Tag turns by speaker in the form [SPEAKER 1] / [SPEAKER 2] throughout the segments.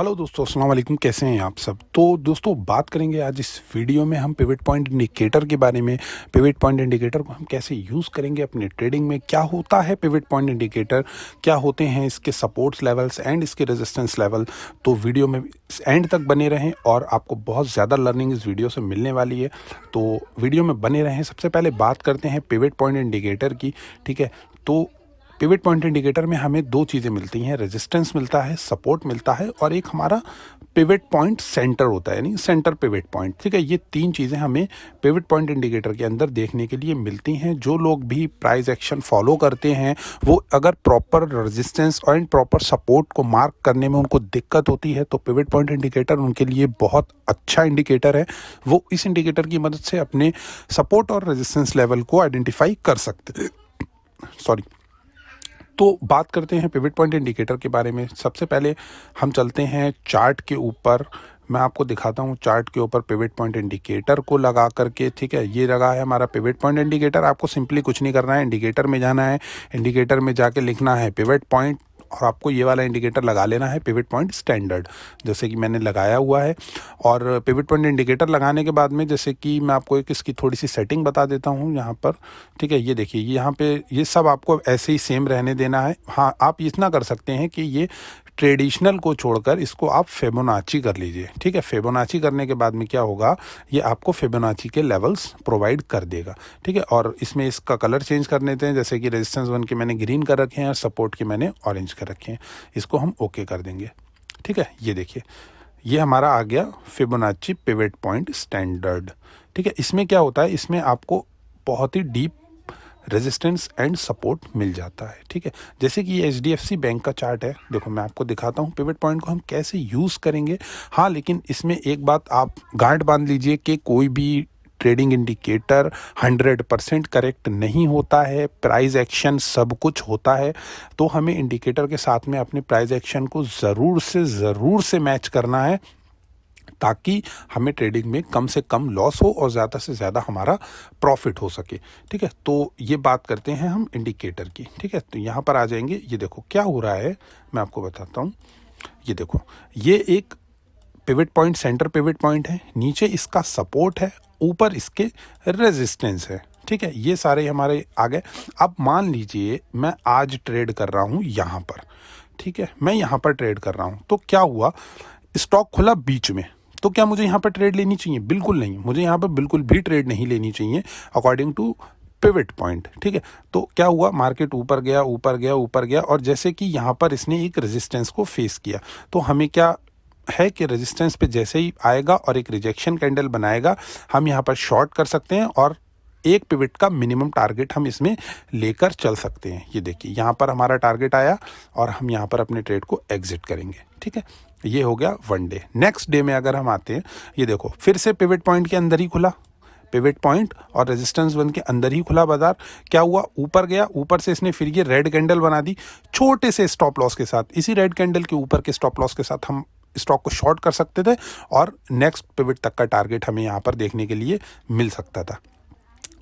[SPEAKER 1] Hello दोस्तों, अस्सलाम वालेकुम। कैसे हैं आप सब। तो दोस्तों बात करेंगे आज इस वीडियो में हम पिवट पॉइंट इंडिकेटर के बारे में। पिवट पॉइंट इंडिकेटर को हम कैसे यूज़ करेंगे अपने ट्रेडिंग में, क्या होता है पिवट पॉइंट इंडिकेटर, क्या होते हैं इसके सपोर्ट्स लेवल्स एंड इसके रेजिस्टेंस लेवल। तो वीडियो में एंड तक बने रहें और आपको बहुत ज़्यादा लर्निंग इस वीडियो से मिलने वाली है, तो वीडियो में बने रहें। सबसे पहले बात करते हैं पिवट पॉइंट इंडिकेटर की। ठीक है, तो पिवट पॉइंट इंडिकेटर में हमें दो चीज़ें मिलती हैं, रेजिस्टेंस मिलता है, सपोर्ट मिलता है और एक हमारा पिवट पॉइंट सेंटर होता है, यानी सेंटर पिवट पॉइंट। ठीक है, ये तीन चीज़ें हमें पिवट पॉइंट इंडिकेटर के अंदर देखने के लिए मिलती हैं। जो लोग भी प्राइस एक्शन फॉलो करते हैं वो अगर प्रॉपर रेजिस्टेंस और प्रॉपर सपोर्ट को मार्क करने में उनको दिक्कत होती है तो पिवट पॉइंट इंडिकेटर उनके लिए बहुत अच्छा इंडिकेटर है। वो इस इंडिकेटर की मदद से अपने सपोर्ट और रेजिस्टेंस लेवल को आइडेंटिफाई कर सकते हैं। तो बात करते हैं पिवट पॉइंट इंडिकेटर के बारे में। सबसे पहले हम चलते हैं चार्ट के ऊपर। मैं आपको दिखाता हूँ चार्ट के ऊपर पिवट पॉइंट इंडिकेटर को लगा करके। ठीक है, ये लगा है हमारा पिवट पॉइंट इंडिकेटर। आपको सिंपली कुछ नहीं करना है, इंडिकेटर में जाना है, इंडिकेटर में जाके लिखना है पिवट पॉइंट और आपको ये वाला इंडिकेटर लगा लेना है पिवट पॉइंट स्टैंडर्ड, जैसे कि मैंने लगाया हुआ है। और पिवट पॉइंट इंडिकेटर लगाने के बाद में जैसे कि मैं आपको एक इसकी थोड़ी सी सेटिंग बता देता हूँ यहाँ पर। ठीक है, ये देखिए, यहाँ पे ये सब आपको ऐसे ही सेम रहने देना है। हाँ, आप इतना कर सकते हैं कि ये ट्रेडिशनल को छोड़कर इसको आप फिबोनाची कर लीजिए। ठीक है, फिबोनाची करने के बाद में क्या होगा, ये आपको फिबोनाची के लेवल्स प्रोवाइड कर देगा। ठीक है, और इसमें इसका कलर चेंज कर लेते हैं, जैसे कि रेजिस्टेंस 1 के मैंने ग्रीन कर रखे हैं और सपोर्ट के मैंने ऑरेंज कर रखे हैं। इसको हम ओके कर देंगे। ठीक है, ये देखिए, ये हमारा आ गया फिबोनाची पिवट पॉइंट स्टैंडर्ड। ठीक है, इसमें क्या होता है, इसमें आपको बहुत ही डीप रेजिस्टेंस एंड सपोर्ट मिल जाता है। ठीक है, जैसे कि ये HDFC बैंक का चार्ट है। देखो मैं आपको दिखाता हूँ पिवट पॉइंट को हम कैसे यूज़ करेंगे। हाँ, लेकिन इसमें एक बात आप गांठ बांध लीजिए कि कोई भी ट्रेडिंग इंडिकेटर 100% करेक्ट नहीं होता है। प्राइस एक्शन सब कुछ होता है, तो हमें इंडिकेटर के साथ में अपने प्राइस एक्शन को ज़रूर से मैच करना है ताकि हमें ट्रेडिंग में कम से कम लॉस हो और ज़्यादा से ज़्यादा हमारा प्रॉफिट हो सके। ठीक है, तो ये बात करते हैं हम इंडिकेटर की। ठीक है, तो यहाँ पर आ जाएंगे। ये देखो क्या हो रहा है, मैं आपको बताता हूँ। ये देखो, ये एक pivot point, centre pivot point है, नीचे इसका सपोर्ट है, ऊपर इसके रेजिस्टेंस है। ठीक है, ये सारे हमारे आ गए। अब मान लीजिए मैं आज ट्रेड कर रहा हूँ यहाँ पर। ठीक है, मैं यहाँ पर ट्रेड कर रहा हूँ, तो क्या हुआ, स्टॉक खुला बीच में। तो क्या मुझे यहाँ पर ट्रेड लेनी चाहिए? बिल्कुल नहीं, मुझे यहाँ पर बिल्कुल भी ट्रेड नहीं लेनी चाहिए अकॉर्डिंग टू पिवट पॉइंट। ठीक है, तो क्या हुआ, मार्केट ऊपर गया ऊपर गया ऊपर गया और जैसे कि यहाँ पर इसने एक रेजिस्टेंस को फेस किया, तो हमें क्या है कि रेजिस्टेंस पे जैसे ही आएगा और एक रिजेक्शन कैंडल बनाएगा, हम यहाँ पर शॉर्ट कर सकते हैं और एक पिवट का मिनिमम टारगेट हम इसमें लेकर चल सकते हैं। ये देखिए, यहाँ पर हमारा टारगेट आया और हम यहाँ पर अपने ट्रेड को एग्जिट करेंगे। ठीक है, ये हो गया वन डे। नेक्स्ट डे में अगर हम आते हैं, ये देखो फिर से पिवट पॉइंट के अंदर ही खुला, पिवट पॉइंट और रेजिस्टेंस 1 के अंदर ही खुला बाजार। क्या हुआ, ऊपर गया, ऊपर से इसने फिर ये रेड कैंडल बना दी छोटे से स्टॉप लॉस के साथ। इसी रेड कैंडल के ऊपर के स्टॉप लॉस के साथ हम स्टॉक को शॉर्ट कर सकते थे और नेक्स्ट पिवट तक का टारगेट हमें यहाँ पर देखने के लिए मिल सकता था।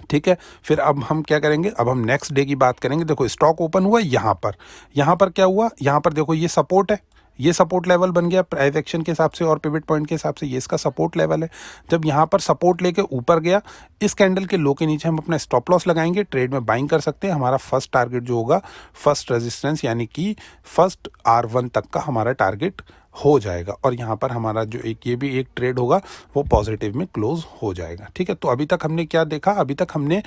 [SPEAKER 1] ठीक है, फिर अब हम क्या करेंगे, अब हम नेक्स्ट डे की बात करेंगे। देखो स्टॉक ओपन हुआ यहाँ पर क्या हुआ, यहाँ पर देखो ये सपोर्ट है, ये सपोर्ट लेवल बन गया प्राइस एक्शन के हिसाब से और पिवट पॉइंट के हिसाब से ये इसका सपोर्ट लेवल है। जब यहाँ पर सपोर्ट लेके ऊपर गया, इस कैंडल के लो के नीचे हम अपना स्टॉप लॉस लगाएंगे, ट्रेड में बाइंग कर सकते हैं। हमारा फर्स्ट टारगेट जो होगा, फर्स्ट रेजिस्टेंस यानी कि फर्स्ट R1 तक का हमारा टारगेट हो जाएगा और यहाँ पर हमारा जो ये भी एक ट्रेड होगा वो पॉजिटिव में क्लोज हो जाएगा। ठीक है, तो अभी तक हमने क्या देखा, अभी तक हमने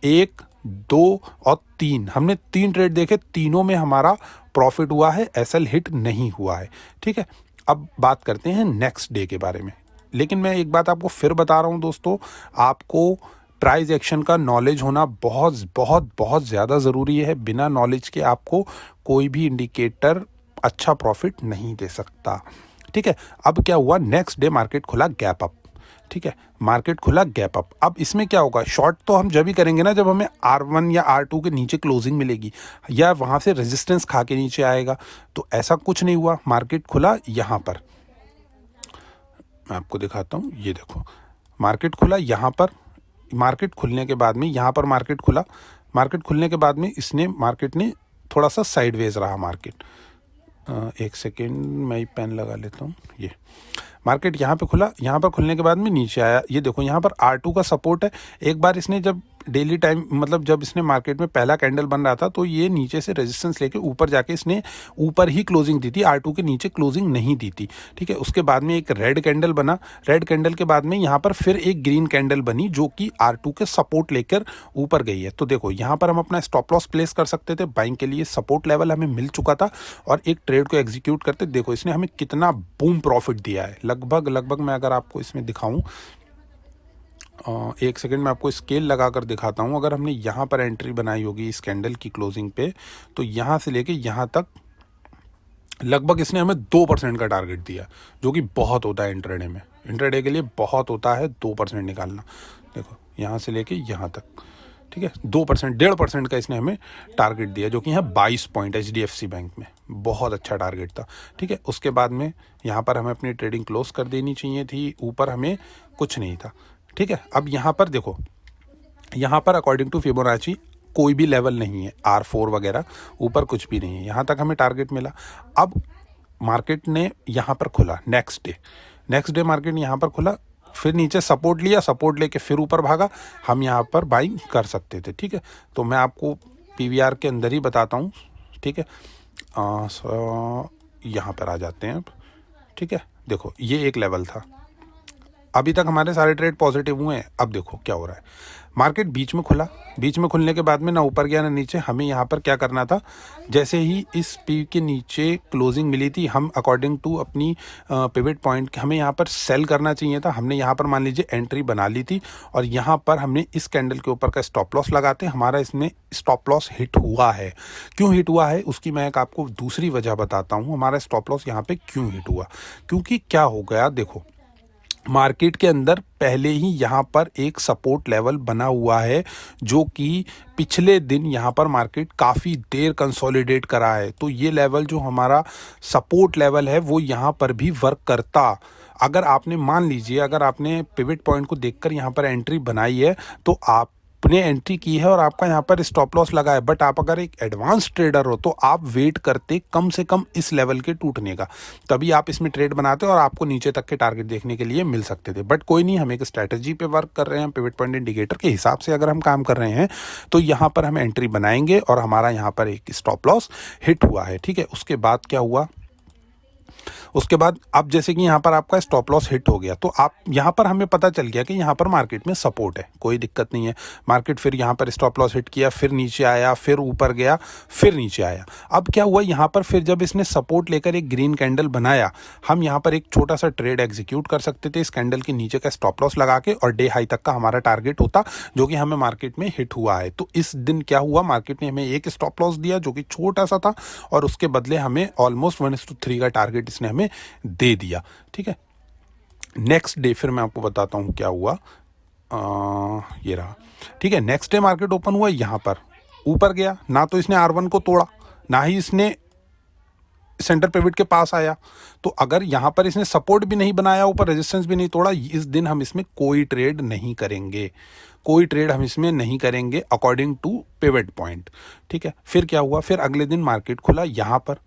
[SPEAKER 1] 1, 2 और 3, हमने 3 ट्रेड देखे, तीनों में हमारा प्रॉफिट हुआ है, SL हिट नहीं हुआ है। ठीक है, अब बात करते हैं नेक्स्ट डे के बारे में। लेकिन मैं एक बात आपको फिर बता रहा हूँ दोस्तों, आपको प्राइस एक्शन का नॉलेज होना बहुत बहुत बहुत ज़्यादा ज़रूरी है। बिना नॉलेज के आपको कोई भी इंडिकेटर अच्छा प्रॉफिट नहीं दे सकता। ठीक है, अब क्या हुआ, नेक्स्ट डे मार्केट खुला गैप अप। ठीक है, मार्केट खुला गैप अप। अब इसमें क्या होगा, शॉर्ट तो हम जब ही करेंगे ना जब हमें R1 या R2 के नीचे क्लोजिंग मिलेगी या वहाँ से रेजिस्टेंस खा के नीचे आएगा। तो ऐसा कुछ नहीं हुआ, मार्केट खुला यहाँ पर, मैं आपको दिखाता हूँ। ये देखो, मार्केट खुला यहाँ पर, मार्केट खुलने के बाद में यहाँ पर मार्केट खुला, मार्केट खुलने के बाद में मार्केट ने थोड़ा सा साइडवेज रहा मार्केट। एक सेकेंड, मैं ही पेन लगा लेता हूँ। ये मार्केट यहाँ पे खुला, यहाँ पर खुलने के बाद में नीचे आया। ये देखो यहाँ पर R2 का सपोर्ट है। एक बार इसने जब डेली टाइम मतलब जब इसने मार्केट में पहला कैंडल बन रहा था तो ये नीचे से रेजिस्टेंस लेके ऊपर जाके इसने ऊपर ही क्लोजिंग दी थी, R2 के नीचे क्लोजिंग नहीं दी थी, ठीक है। उसके बाद में एक रेड कैंडल बना, रेड कैंडल के बाद में यहाँ पर फिर एक ग्रीन कैंडल बनी जो कि R2 के सपोर्ट लेकर ऊपर गई है। तो देखो यहाँ पर हम अपना स्टॉप लॉस प्लेस कर सकते थे, बाइंग के लिए सपोर्ट लेवल हमें मिल चुका था और एक ट्रेड को एग्जीक्यूट करते। देखो इसने हमें कितना बूम प्रॉफिट दिया है, लगभग मैं अगर आपको इसमें दिखाऊं, एक सेकंड में आपको स्केल लगा कर दिखाता हूं। अगर हमने यहाँ पर एंट्री बनाई होगी इस कैंडल की क्लोजिंग पे, तो यहाँ से लेके यहाँ तक लगभग इसने हमें 2% का टारगेट दिया, जो कि बहुत होता है इंट्राडे में। इंट्राडे के लिए बहुत होता है 2% निकालना। देखो यहाँ से लेके यहाँ तक, ठीक है, 2%, 1.5% का इसने हमें टारगेट दिया, जो कि यहाँ 22 पॉइंट HDFC बैंक में बहुत अच्छा टारगेट था, ठीक है। उसके बाद में यहाँ पर हमें अपनी ट्रेडिंग क्लोज कर देनी चाहिए थी, ऊपर हमें कुछ नहीं था, ठीक है। अब यहाँ पर देखो, यहाँ पर अकॉर्डिंग टू फिबोनाची कोई भी लेवल नहीं है, R4 वगैरह ऊपर कुछ भी नहीं है, यहाँ तक हमें टारगेट मिला। अब मार्केट ने यहाँ पर खुला, नेक्स्ट डे मार्केट यहाँ पर खुला, फिर नीचे सपोर्ट लिया, सपोर्ट लेके फिर ऊपर भागा, हम यहाँ पर बाइंग कर सकते थे, ठीक है। तो मैं आपको PVR के अंदर ही बताता हूँ, ठीक है। यहाँ पर आ जाते हैं अब, ठीक है। देखो ये एक लेवल था, अभी तक हमारे सारे ट्रेड पॉजिटिव हुए हैं। अब देखो क्या हो रहा है, मार्केट बीच में खुला, बीच में खुलने के बाद में ना ऊपर गया ना नीचे। हमें यहाँ पर क्या करना था, जैसे ही इस पी के नीचे क्लोजिंग मिली थी, हम अकॉर्डिंग टू अपनी पिवट पॉइंट हमें यहाँ पर सेल करना चाहिए था। हमने यहाँ पर मान लीजिए एंट्री बना ली थी और यहाँ पर हमने इस कैंडल के ऊपर का स्टॉप लॉस लगाते, हमारा इसमें स्टॉप लॉस हिट हुआ है। क्यों हिट हुआ है उसकी मैं एक आपको दूसरी वजह बताता हूँ, हमारा स्टॉप लॉस यहाँ पे क्यों हिट हुआ। क्योंकि क्या हो गया, देखो मार्केट के अंदर पहले ही यहाँ पर एक सपोर्ट लेवल बना हुआ है, जो कि पिछले दिन यहाँ पर मार्केट काफ़ी देर कंसोलिडेट करा है। तो ये लेवल जो हमारा सपोर्ट लेवल है वो यहाँ पर भी वर्क करता। अगर आपने मान लीजिए, अगर आपने पिवट पॉइंट को देखकर यहाँ पर एंट्री बनाई है तो आपने एंट्री की है और आपका यहाँ पर स्टॉप लॉस लगा है, बट आप अगर एक एडवांस ट्रेडर हो तो आप वेट करते कम से कम इस लेवल के टूटने का, तभी आप इसमें ट्रेड बनाते और आपको नीचे तक के टारगेट देखने के लिए मिल सकते थे। बट कोई नहीं, हम एक स्ट्रैटेजी पे वर्क कर रहे हैं, पिवट पॉइंट इंडिकेटर के हिसाब से अगर हम काम कर रहे हैं तो यहाँ पर हम एंट्री बनाएंगे और हमारा यहाँ पर एक स्टॉप लॉस हिट हुआ है, ठीक है। उसके बाद क्या हुआ, उसके बाद अब जैसे कि यहाँ पर आपका स्टॉप लॉस हिट हो गया, तो आप यहाँ पर हमें पता चल गया कि यहाँ पर मार्केट में सपोर्ट है, कोई दिक्कत नहीं है। मार्केट फिर यहाँ पर स्टॉप लॉस हिट किया, फिर नीचे आया, फिर ऊपर गया, फिर नीचे आया। अब क्या हुआ, यहाँ पर फिर जब इसने सपोर्ट लेकर एक ग्रीन कैंडल बनाया, हम यहाँ पर एक छोटा सा ट्रेड एग्जीक्यूट कर सकते थे इस कैंडल के नीचे का स्टॉप लॉस लगा के, और डे हाई तक का हमारा टारगेट होता, जो कि हमें मार्केट में हिट हुआ है। तो इस दिन क्या हुआ, मार्केट ने हमें एक स्टॉप लॉस दिया जो कि छोटा सा था, और उसके बदले हमें ऑलमोस्ट 1:3 का टारगेट इसने हमें दे दिया, ठीक है। नेक्स्ट डे फिर मैं आपको बताता हूं क्या हुआ, ये रहा, ठीक है। नेक्स्ट डे मार्केट ओपन हुआ, यहां पर ऊपर गया, ना तो इसने R1 को तोड़ा, ना ही इसने सेंटर पिवट के पास आया। तो अगर यहां पर इसने सपोर्ट भी नहीं बनाया, ऊपर रेजिस्टेंस भी नहीं तोड़ा, इस दिन हम इसमें कोई ट्रेड नहीं करेंगे, कोई ट्रेड हम इसमें नहीं करेंगे अकॉर्डिंग टू पिवट पॉइंट, ठीक है। फिर क्या हुआ, फिर अगले दिन मार्केट खुला, यहां पर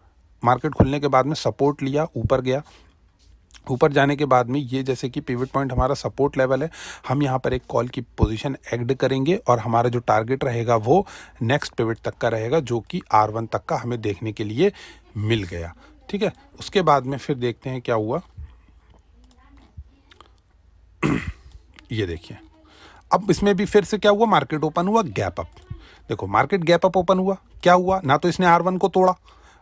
[SPEAKER 1] मार्केट खुलने के बाद में सपोर्ट लिया, ऊपर गया, ऊपर जाने के बाद में ये जैसे कि पिवट पॉइंट हमारा सपोर्ट लेवल है, हम यहाँ पर एक कॉल की पोजीशन ऐड करेंगे और हमारा जो टारगेट रहेगा वो नेक्स्ट पिवट तक का रहेगा, जो कि R1 तक का हमें देखने के लिए मिल गया, ठीक है। उसके बाद में फिर देखते हैं क्या हुआ। ये देखिए, अब इसमें भी फिर से क्या हुआ, मार्केट ओपन हुआ गैप अप। देखो मार्केट गैप अप ओपन हुआ, क्या हुआ, ना तो इसने R1 को तोड़ा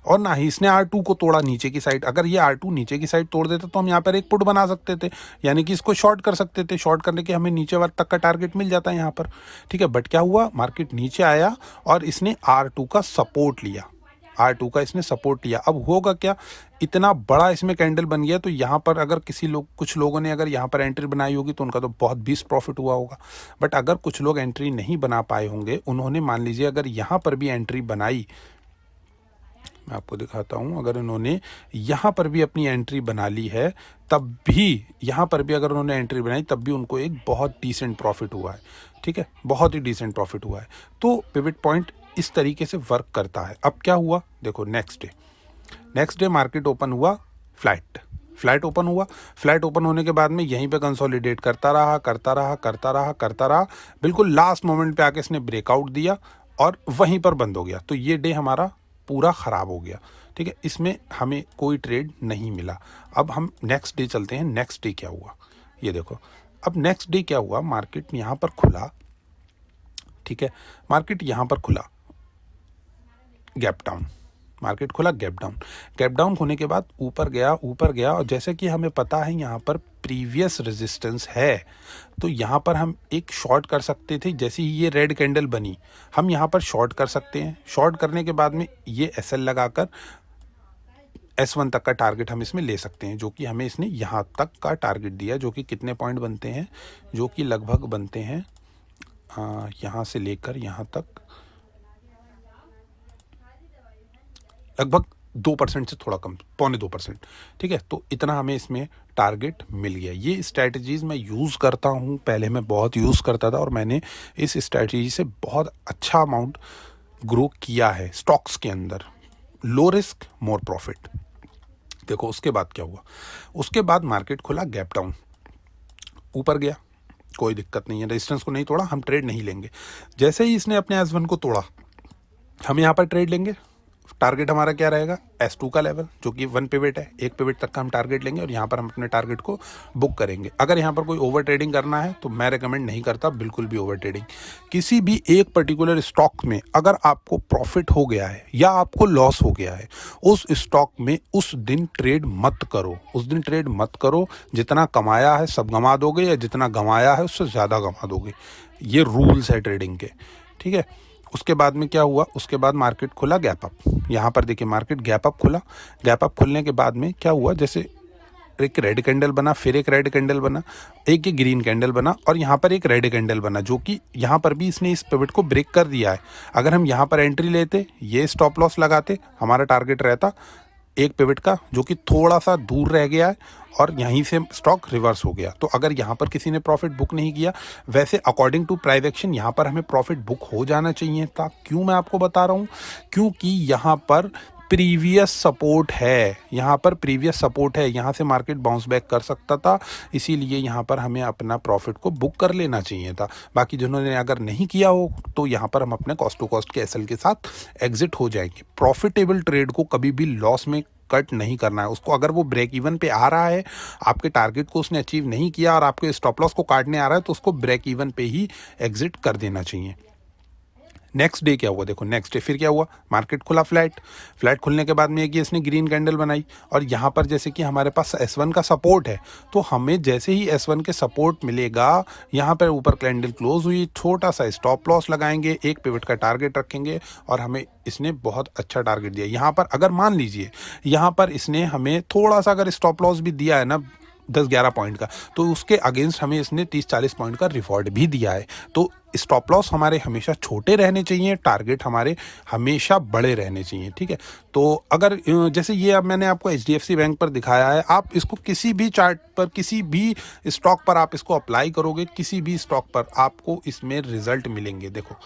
[SPEAKER 1] और ना ही इसने R2 को तोड़ा नीचे की साइड। अगर ये R2 नीचे की साइड तोड़ देता तो हम यहाँ पर एक पुट बना सकते थे, यानी कि इसको शॉर्ट कर सकते थे, शॉर्ट करने के हमें नीचे वर्ग तक का टारगेट मिल जाता है यहाँ पर, ठीक है। बट क्या हुआ, मार्केट नीचे आया और इसने R2 का सपोर्ट लिया, R2 का इसने सपोर्ट लिया। अब होगा क्या, इतना बड़ा इसमें कैंडल बन गया, तो यहाँ पर अगर कुछ लोगों ने अगर यहाँ पर एंट्री बनाई होगी तो उनका तो बहुत 20 प्रॉफिट हुआ होगा। बट अगर कुछ लोग एंट्री नहीं बना पाए होंगे, उन्होंने मान लीजिए अगर यहाँ पर भी एंट्री बनाई, मैं आपको दिखाता हूँ, अगर इन्होंने यहाँ पर भी अपनी एंट्री बना ली है, तब भी यहाँ पर भी अगर उन्होंने एंट्री बनाई, तब भी उनको एक बहुत डिसेंट प्रॉफिट हुआ है, ठीक है, बहुत ही डिसेंट प्रॉफिट हुआ है। तो पिवट पॉइंट इस तरीके से वर्क करता है। अब क्या हुआ, देखो next day next day market open हुआ फ्लैट ओपन हुआ। फ्लैट ओपन होने के बाद में यहीं पे कंसोलिडेट करता रहा, बिल्कुल लास्ट मोमेंट पे आके इसने ब्रेकआउट दिया और वहीं पर बंद हो गया। तो ये डे हमारा पूरा ख़राब हो गया, ठीक है, इसमें हमें कोई ट्रेड नहीं मिला। अब हम नेक्स्ट डे चलते हैं। नेक्स्ट डे क्या हुआ ये देखो। अब नेक्स्ट डे क्या हुआ, मार्केट यहाँ पर खुला, ठीक है, मार्केट यहाँ पर खुला गैप डाउन, मार्केट खुला गैप डाउन होने के बाद ऊपर गया और जैसे कि हमें पता है यहाँ पर प्रीवियस रेजिस्टेंस है, तो यहाँ पर हम एक शॉर्ट कर सकते थे। जैसे ही ये रेड कैंडल बनी हम यहाँ पर शॉर्ट कर सकते हैं। शॉर्ट करने के बाद में ये एसएल लगाकर S1 तक का टारगेट हम इसमें ले सकते हैं, जो कि हमें इसने यहाँ तक का टारगेट दिया, जो कि कितने पॉइंट बनते हैं, जो कि लगभग बनते हैं यहाँ से लेकर यहाँ तक लगभग 2% से थोड़ा कम, 0.25%, ठीक है। तो इतना हमें इसमें टारगेट मिल गया। ये स्ट्रैटेजीज़ मैं यूज़ करता हूँ, पहले मैं बहुत यूज़ करता था और मैंने इस स्ट्रैटेजी से बहुत अच्छा अमाउंट ग्रो किया है स्टॉक्स के अंदर। Low risk more profit. देखो उसके बाद क्या हुआ, उसके बाद मार्केट खुला गैप डाउन, ऊपर गया, कोई दिक्कत नहीं है, रेजिस्टेंस को नहीं तोड़ा, हम ट्रेड नहीं लेंगे। जैसे ही इसने अपने S1 को तोड़ा हम यहाँ पर ट्रेड लेंगे। टारगेट हमारा क्या रहेगा, S2 का लेवल, जो कि 1 पिवट है, 1 पिवट तक का हम टारगेट लेंगे और यहाँ पर हम अपने टारगेट को बुक करेंगे। अगर यहाँ पर कोई ओवर ट्रेडिंग करना है तो मैं रेकमेंड नहीं करता बिल्कुल भी ओवर ट्रेडिंग। किसी भी एक पर्टिकुलर स्टॉक में अगर आपको प्रॉफिट हो गया है या आपको लॉस हो गया है, उस स्टॉक में उस दिन ट्रेड मत करो। जितना कमाया है सब गंवा दोगे या जितना गंवाया है उससे ज़्यादा गंवा दोगे। ये रूल्स है ट्रेडिंग के, ठीक है। उसके बाद में क्या हुआ, उसके बाद मार्केट खुला गैप अप। यहाँ पर देखिए मार्केट गैप अप खुला। गैप अप खुलने के बाद में क्या हुआ, जैसे एक रेड कैंडल बना, फिर एक रेड कैंडल बना, एक ग्रीन कैंडल बना और यहाँ पर एक रेड कैंडल बना, जो कि यहाँ पर भी इसने इस पिवट को ब्रेक कर दिया है। अगर हम यहाँ पर एंट्री लेते, ये स्टॉप लॉस लगाते, हमारा टारगेट रहता एक पिवट का, जो कि थोड़ा सा दूर रह गया है और यहीं से स्टॉक रिवर्स हो गया। तो अगर यहाँ पर किसी ने प्रॉफिट बुक नहीं किया, वैसे अकॉर्डिंग टू प्राइस एक्शन यहाँ पर हमें प्रॉफिट बुक हो जाना चाहिए था। क्यों मैं आपको बता रहा हूँ, क्योंकि यहाँ पर प्रीवियस सपोर्ट है, यहाँ से मार्केट बाउंस बैक कर सकता था, इसीलिए यहाँ पर हमें अपना प्रॉफिट को बुक कर लेना चाहिए था। बाकी जिन्होंने अगर नहीं किया हो तो यहाँ पर हम अपने कॉस्ट टू कॉस्ट के एसएल के साथ एग्जिट हो जाएंगे। प्रॉफिटेबल ट्रेड को कभी भी लॉस में कट नहीं करना है उसको। अगर वो ब्रेक इवन पे आ रहा है, आपके टारगेट को उसने अचीव नहीं किया और आपके स्टॉप लॉस को काटने आ रहा है, तो उसको ब्रेक इवन पे ही एग्जिट कर देना चाहिए। नेक्स्ट डे क्या हुआ, देखो नेक्स्ट डे फिर क्या हुआ, मार्केट खुला फ्लैट खुलने के बाद में एक इसने ग्रीन कैंडल बनाई और यहाँ पर जैसे कि हमारे पास S1 का सपोर्ट है, तो हमें जैसे ही S1 के सपोर्ट मिलेगा, यहाँ पर ऊपर कैंडल क्लोज हुई, छोटा सा स्टॉप लॉस लगाएंगे, एक पिवट का टारगेट रखेंगे और हमें इसने बहुत अच्छा टारगेट दिया। यहाँ पर अगर मान लीजिए यहाँ पर इसने हमें थोड़ा सा अगर स्टॉप लॉस भी दिया है ना 10-11 पॉइंट का, तो उसके अगेंस्ट हमें इसने 30-40 पॉइंट का रिवॉर्ड भी दिया है। तो स्टॉप लॉस हमारे हमेशा छोटे रहने चाहिए, टारगेट हमारे हमेशा बड़े रहने चाहिए, ठीक है। तो अगर जैसे ये अब मैंने आपको HDFC बैंक पर दिखाया है, आप इसको किसी भी चार्ट पर, किसी भी स्टॉक पर आप इसको अप्लाई करोगे, किसी भी स्टॉक पर आपको इसमें रिजल्ट मिलेंगे। देखो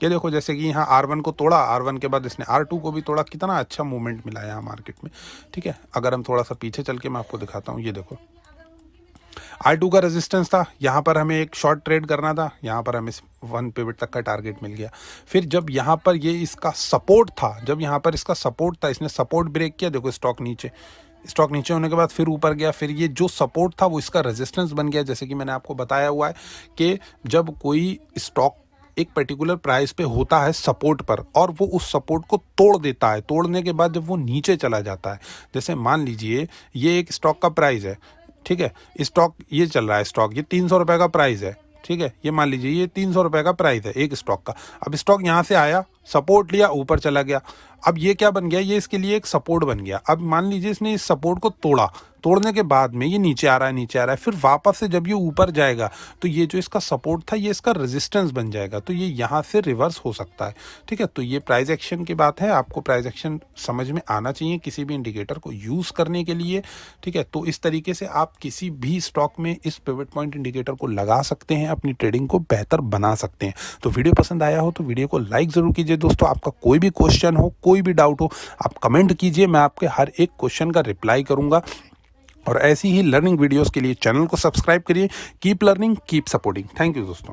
[SPEAKER 1] ये देखो, जैसे कि यहाँ R1 को तोड़ा, R1 के बाद इसने R2 को भी तोड़ा, कितना अच्छा मूवमेंट मिला है यहाँ मार्केट में, ठीक है। अगर हम थोड़ा सा पीछे चल के मैं आपको दिखाता हूँ, ये देखो R2 का रेजिस्टेंस था, यहाँ पर हमें एक शॉर्ट ट्रेड करना था, यहाँ पर हमें 1 पिवट तक का टारगेट मिल गया। फिर जब यहाँ पर ये इसका सपोर्ट था, इसने सपोर्ट ब्रेक किया, देखो स्टॉक नीचे होने के बाद फिर ऊपर गया, फिर ये जो सपोर्ट था वो इसका रेजिस्टेंस बन गया। जैसे कि मैंने आपको बताया हुआ है कि जब कोई स्टॉक एक पर्टिकुलर प्राइस पे होता है सपोर्ट पर और वो उस सपोर्ट को तोड़ देता है, तोड़ने के बाद जब वो नीचे चला जाता है, जैसे मान लीजिए ये एक स्टॉक का प्राइस है, ठीक है, स्टॉक ये चल रहा है, स्टॉक ये 300 रुपये का प्राइस है, ठीक है, ये मान लीजिए ये 300 रुपये का प्राइस है एक स्टॉक का। अब स्टॉक यहाँ से आया, सपोर्ट लिया, ऊपर चला गया, अब ये क्या बन गया, ये इसके लिए एक सपोर्ट बन गया। अब मान लीजिए इसने इस सपोर्ट को तोड़ा, तोड़ने के बाद में ये नीचे आ रहा है, फिर वापस से जब ये ऊपर जाएगा तो ये जो इसका सपोर्ट था ये इसका रेजिस्टेंस बन जाएगा, तो ये यहाँ से रिवर्स हो सकता है। ठीक है, तो ये प्राइस एक्शन की बात है, आपको प्राइस एक्शन समझ में आना चाहिए किसी भी इंडिकेटर को यूज़ करने के लिए। ठीक है, तो इस तरीके से आप किसी भी स्टॉक में इस पिवट पॉइंट इंडिकेटर को लगा सकते हैं, अपनी ट्रेडिंग को बेहतर बना सकते हैं। तो वीडियो पसंद आया हो तो वीडियो को लाइक ज़रूर कीजिए दोस्तों। आपका कोई भी क्वेश्चन हो, कोई भी डाउट हो, आप कमेंट कीजिए, मैं आपके हर एक क्वेश्चन का रिप्लाई करूंगा। और ऐसी ही लर्निंग वीडियोस के लिए चैनल को सब्सक्राइब करिए। Keep learning, keep supporting. Thank you दोस्तों।